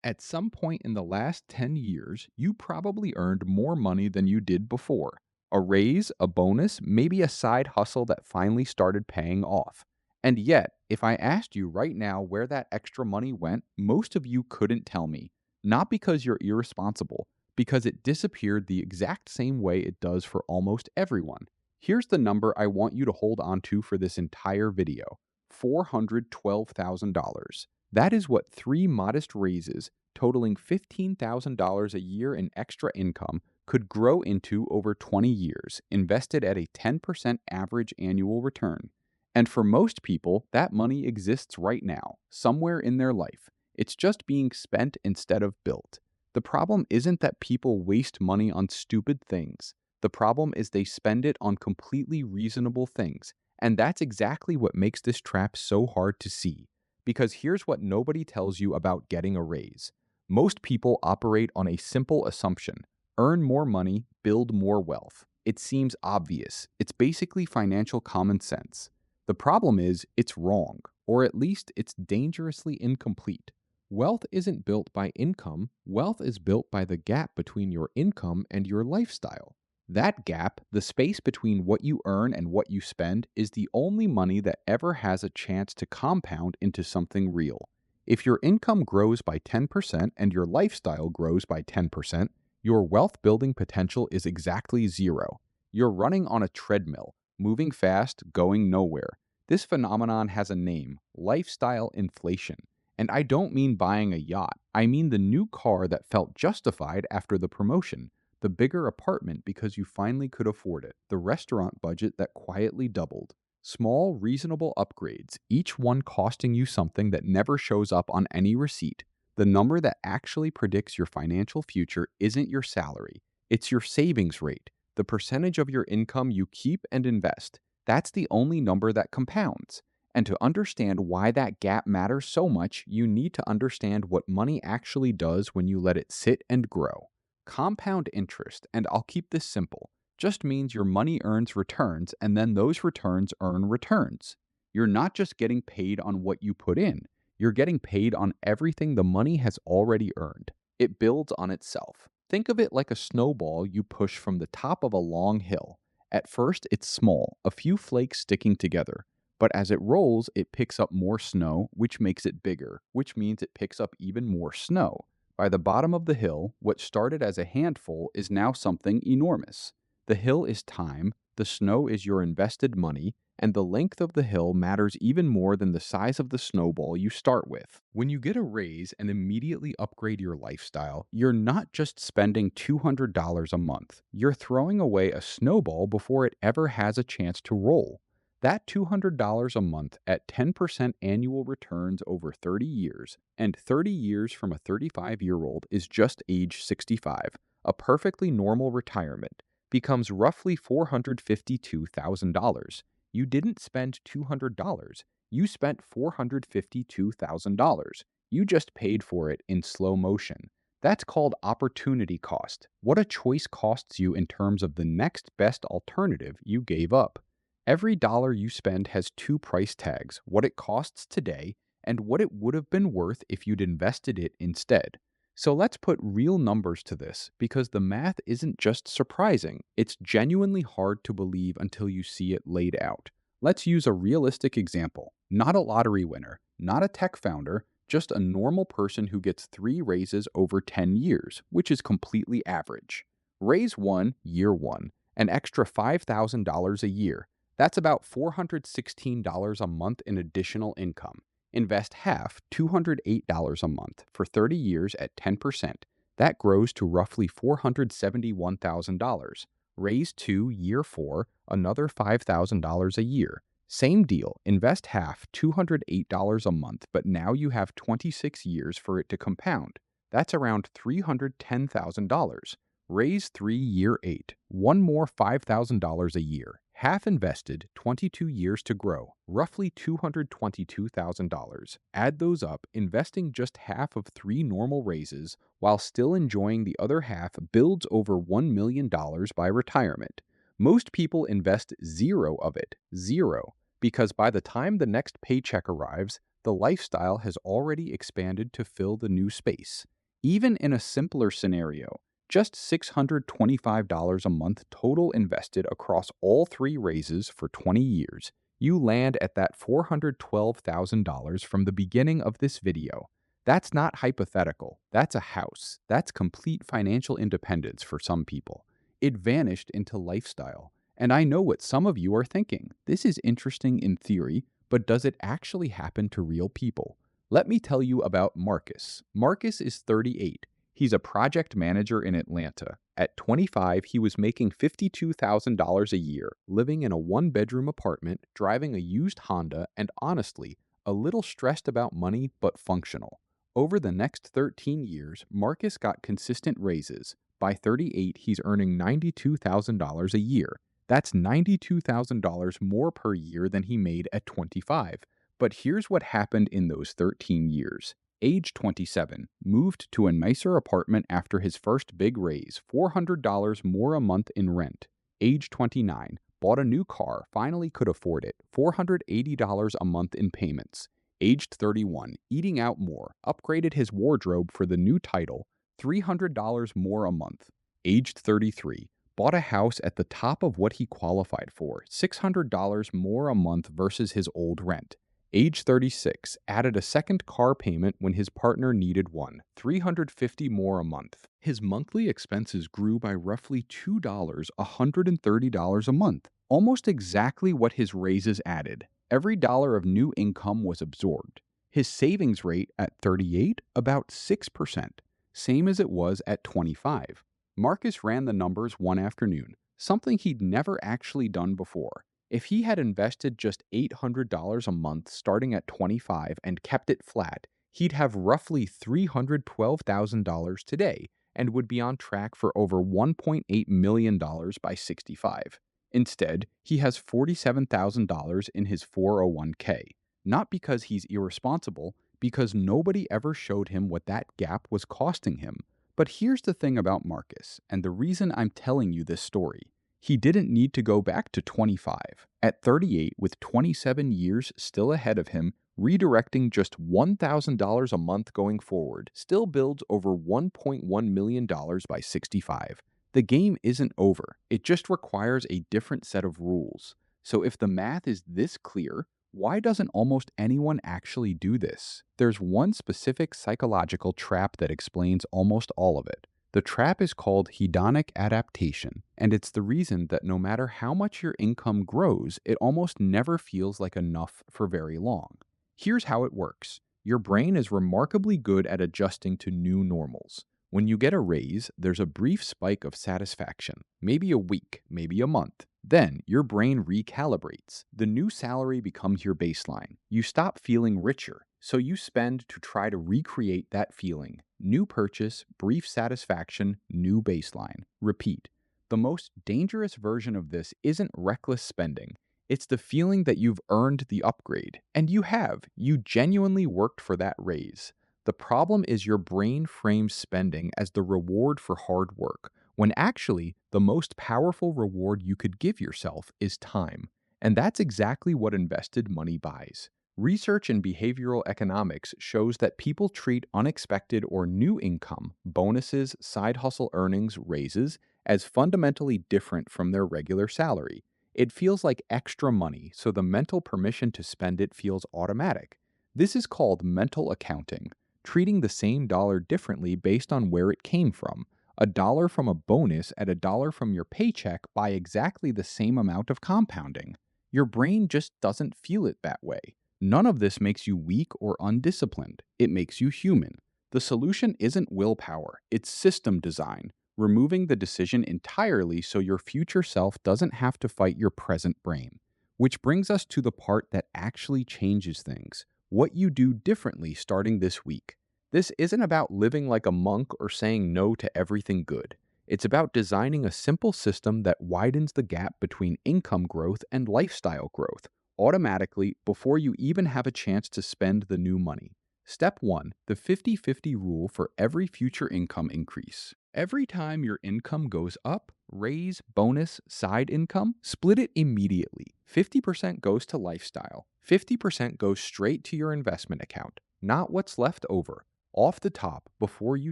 At some point in the last 10 years, you probably earned more money than you did before. A raise, a bonus, maybe a side hustle that finally started paying off. And yet, if I asked you right now where that extra money went, most of you couldn't tell me. Not because you're irresponsible, because it disappeared the exact same way it does for almost everyone. Here's the number I want you to hold on to for this entire video: $412,000. That is what three modest raises, totaling $15,000 a year in extra income, could grow into over 20 years, invested at a 10% average annual return. And for most people, that money exists right now, somewhere in their life. It's just being spent instead of built. The problem isn't that people waste money on stupid things. The problem is they spend it on completely reasonable things. And that's exactly what makes this trap so hard to see. Because here's what nobody tells you about getting a raise. Most people operate on a simple assumption: earn more money, build more wealth. It seems obvious. It's basically financial common sense. The problem is, it's wrong, or at least it's dangerously incomplete. Wealth isn't built by income, wealth is built by the gap between your income and your lifestyle. That gap, the space between what you earn and what you spend, is the only money that ever has a chance to compound into something real. If your income grows by 10% and your lifestyle grows by 10%, your wealth building potential is exactly zero. You're running on a treadmill, moving fast, going nowhere. This phenomenon has a name: lifestyle inflation. And I don't mean buying a yacht. I mean the new car that felt justified after the promotion, the bigger apartment because you finally could afford it, the restaurant budget that quietly doubled. Small, reasonable upgrades, each one costing you something that never shows up on any receipt. The number that actually predicts your financial future isn't your salary, it's your savings rate, the percentage of your income you keep and invest. That's the only number that compounds. And to understand why that gap matters so much, you need to understand what money actually does when you let it sit and grow. Compound interest, and I'll keep this simple, just means your money earns returns and then those returns earn returns. You're not just getting paid on what you put in, you're getting paid on everything the money has already earned. It builds on itself. Think of it like a snowball you push from the top of a long hill. At first, it's small, a few flakes sticking together. But as it rolls, it picks up more snow, which makes it bigger, which means it picks up even more snow. By the bottom of the hill, what started as a handful is now something enormous. The hill is time, the snow is your invested money, and the length of the hill matters even more than the size of the snowball you start with. When you get a raise and immediately upgrade your lifestyle, you're not just spending $200 a month. You're throwing away a snowball before it ever has a chance to roll. That $200 a month at 10% annual returns over 30 years, and 30 years from a 35-year-old is just age 65, a perfectly normal retirement, becomes roughly $452,000. You didn't spend $200, you spent $452,000. You just paid for it in slow motion. That's called opportunity cost. What a choice costs you in terms of the next best alternative you gave up. Every dollar you spend has two price tags: what it costs today and what it would have been worth if you'd invested it instead. So let's put real numbers to this, because the math isn't just surprising, it's genuinely hard to believe until you see it laid out. Let's use a realistic example. Not a lottery winner, not a tech founder, just a normal person who gets three raises over 10 years, which is completely average. Raise one, year one, an extra $5,000 a year. That's about $416 a month in additional income. Invest half, $208 a month, for 30 years at 10%. That grows to roughly $471,000. Raise 2, year 4, another $5,000 a year. Same deal, invest half, $208 a month, but now you have 26 years for it to compound. That's around $310,000. Raise 3, year 8, one more $5,000 a year. Half invested, 22 years to grow, roughly $222,000. Add those up, investing just half of 3 normal raises while still enjoying the other half builds over $1 million by retirement. Most people invest zero of it, zero, because by the time the next paycheck arrives, the lifestyle has already expanded to fill the new space. Even in a simpler scenario, just $625 a month total invested across all three raises for 20 years, you land at that $412,000 from the beginning of this video. That's not hypothetical. That's a house. That's complete financial independence for some people. It vanished into lifestyle. And I know what some of you are thinking. This is interesting in theory, but does it actually happen to real people? Let me tell you about Marcus. Marcus is 38. He's a project manager in Atlanta. At 25, he was making $52,000 a year, living in a one-bedroom apartment, driving a used Honda, and honestly, a little stressed about money but functional. Over the next 13 years, Marcus got consistent raises. By 38, he's earning $92,000 a year. That's $92,000 more per year than he made at 25. But here's what happened in those 13 years. Age 27, moved to a nicer apartment after his first big raise, $400 more a month in rent. Age 29, bought a new car, finally could afford it, $480 a month in payments. Aged 31, eating out more, upgraded his wardrobe for the new title, $300 more a month. Aged 33, bought a house at the top of what he qualified for, $600 more a month versus his old rent. Age 36, added a second car payment when his partner needed one, $350 more a month. His monthly expenses grew by roughly $2, $130 a month, almost exactly what his raises added. Every dollar of new income was absorbed. His savings rate at 38, about 6%, same as it was at 25. Marcus ran the numbers one afternoon, something he'd never actually done before. If he had invested just $800 a month starting at 25 and kept it flat, he'd have roughly $312,000 today and would be on track for over $1.8 million by 65. Instead, he has $47,000 in his 401k, not because he's irresponsible, because nobody ever showed him what that gap was costing him. But here's the thing about Marcus, and the reason I'm telling you this story. He didn't need to go back to 25. At 38, with 27 years still ahead of him, redirecting just $1,000 a month going forward still builds over $1.1 million by 65. The game isn't over. It just requires a different set of rules. So if the math is this clear, why doesn't almost anyone actually do this? There's one specific psychological trap that explains almost all of it. The trap is called hedonic adaptation, and it's the reason that no matter how much your income grows, it almost never feels like enough for very long. Here's how it works. Your brain is remarkably good at adjusting to new normals. When you get a raise, there's a brief spike of satisfaction, maybe a week, maybe a month. Then your brain recalibrates. The new salary becomes your baseline. You stop feeling richer, so you spend to try to recreate that feeling. New purchase, brief satisfaction, new baseline. Repeat. The most dangerous version of this isn't reckless spending. It's the feeling that you've earned the upgrade. And you have. You genuinely worked for that raise. The problem is your brain frames spending as the reward for hard work, when actually the most powerful reward you could give yourself is time. And that's exactly what invested money buys. Research in behavioral economics shows that people treat unexpected or new income, bonuses, side hustle earnings, raises, as fundamentally different from their regular salary. It feels like extra money, so the mental permission to spend it feels automatic. This is called mental accounting, treating the same dollar differently based on where it came from. A dollar from a bonus and a dollar from your paycheck buy exactly the same amount of compounding. Your brain just doesn't feel it that way. None of this makes you weak or undisciplined. It makes you human. The solution isn't willpower, it's system design, removing the decision entirely so your future self doesn't have to fight your present brain. Which brings us to the part that actually changes things, what you do differently starting this week. This isn't about living like a monk or saying no to everything good. It's about designing a simple system that widens the gap between income growth and lifestyle growth, automatically before you even have a chance to spend the new money. Step 1. The 50-50 rule for every future income increase. Every time your income goes up, raise, bonus, side income, split it immediately. 50% goes to lifestyle, 50% goes straight to your investment account, not what's left over. Off the top, before you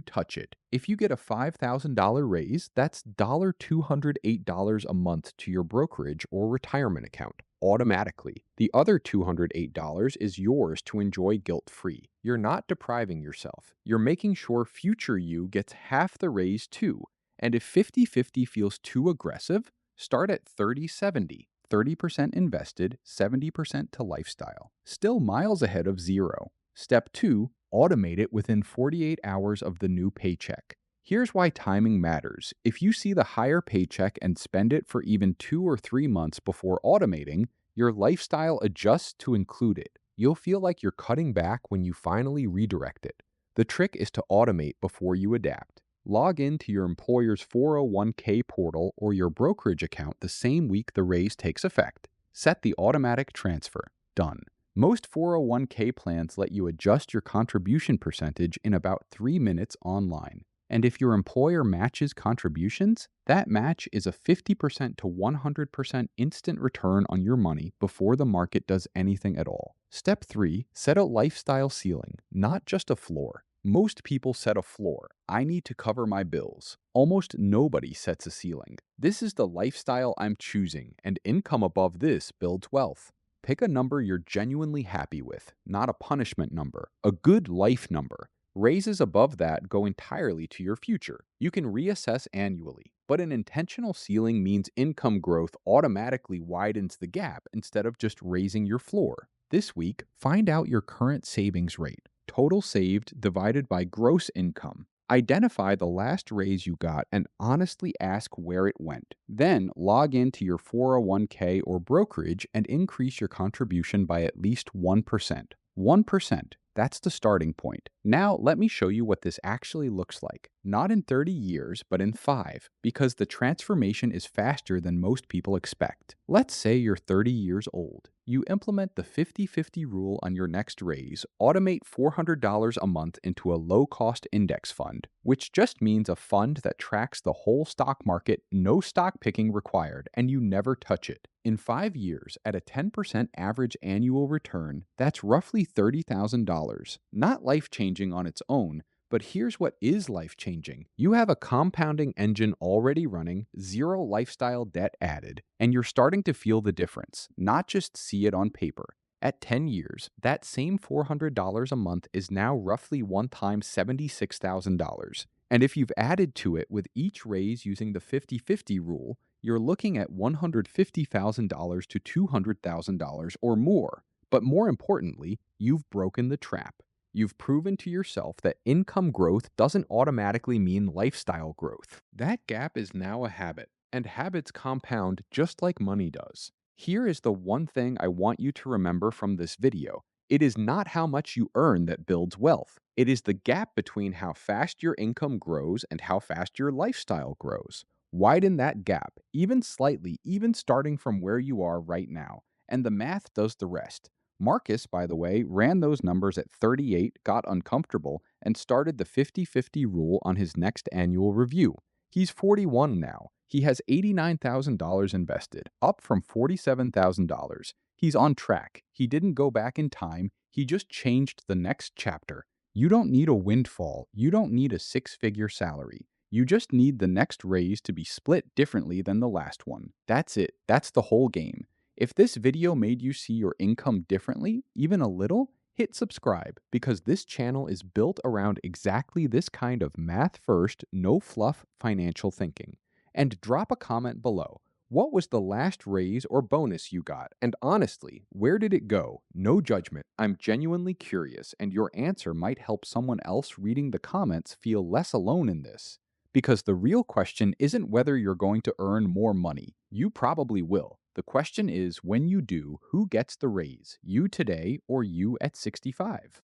touch it, if you get a $5,000 raise, that's $208 a month to your brokerage or retirement account automatically. The other $208 is yours to enjoy guilt free. You're not depriving yourself. You're making sure future you gets half the raise too. And if 50-50 feels too aggressive, start at 30-70. 30% invested, 70% to lifestyle. Still miles ahead of zero. Step 2, automate it within 48 hours of the new paycheck. Here's why timing matters. If you see the higher paycheck and spend it for even 2 or 3 months before automating, your lifestyle adjusts to include it. You'll feel like you're cutting back when you finally redirect it. The trick is to automate before you adapt. Log into your employer's 401k portal or your brokerage account the same week the raise takes effect. Set the automatic transfer. Done. Most 401k plans let you adjust your contribution percentage in about 3 minutes online. And if your employer matches contributions, that match is a 50% to 100% instant return on your money before the market does anything at all. Step 3, set a lifestyle ceiling, not just a floor. Most people set a floor. I need to cover my bills. Almost nobody sets a ceiling. This is the lifestyle I'm choosing, and income above this builds wealth. Pick a number you're genuinely happy with, not a punishment number, a good life number. Raises above that go entirely to your future. You can reassess annually, but an intentional ceiling means income growth automatically widens the gap instead of just raising your floor. This week, find out your current savings rate, total saved divided by gross income. Identify the last raise you got and honestly ask where it went. Then log into your 401k or brokerage and increase your contribution by at least 1%. 1%. That's the starting point. Now, let me show you what this actually looks like. Not in 30 years, but in 5, because the transformation is faster than most people expect. Let's say you're 30 years old. You implement the 50-50 rule on your next raise, automate $400 a month into a low-cost index fund, which just means a fund that tracks the whole stock market, no stock picking required, and you never touch it. In 5 years, at a 10% average annual return, that's roughly $30,000. Not life-changing on its own, but here's what is life-changing. You have a compounding engine already running, zero lifestyle debt added, and you're starting to feel the difference, not just see it on paper. At 10 years, that same $400 a month is now roughly one time $76,000. And if you've added to it with each raise using the 50-50 rule, you're looking at $150,000 to $200,000 or more. But more importantly, you've broken the trap. You've proven to yourself that income growth doesn't automatically mean lifestyle growth. That gap is now a habit, and habits compound just like money does. Here is the one thing I want you to remember from this video. It is not how much you earn that builds wealth. It is the gap between how fast your income grows and how fast your lifestyle grows. Widen that gap, even slightly, even starting from where you are right now, and the math does the rest. Marcus, by the way, ran those numbers at 38, got uncomfortable, and started the 50-50 rule on his next annual review. He's 41 now. He has $89,000 invested, up from $47,000. He's on track. He didn't go back in time. He just changed the next chapter. You don't need a windfall. You don't need a six-figure salary. You just need the next raise to be split differently than the last one. That's it. That's the whole game. If this video made you see your income differently, even a little, hit subscribe because this channel is built around exactly this kind of math-first, no-fluff financial thinking. And drop a comment below. What was the last raise or bonus you got? And honestly, where did it go? No judgment. I'm genuinely curious, and your answer might help someone else reading the comments feel less alone in this. Because the real question isn't whether you're going to earn more money. You probably will. The question is, when you do, who gets the raise? You today or you at 65?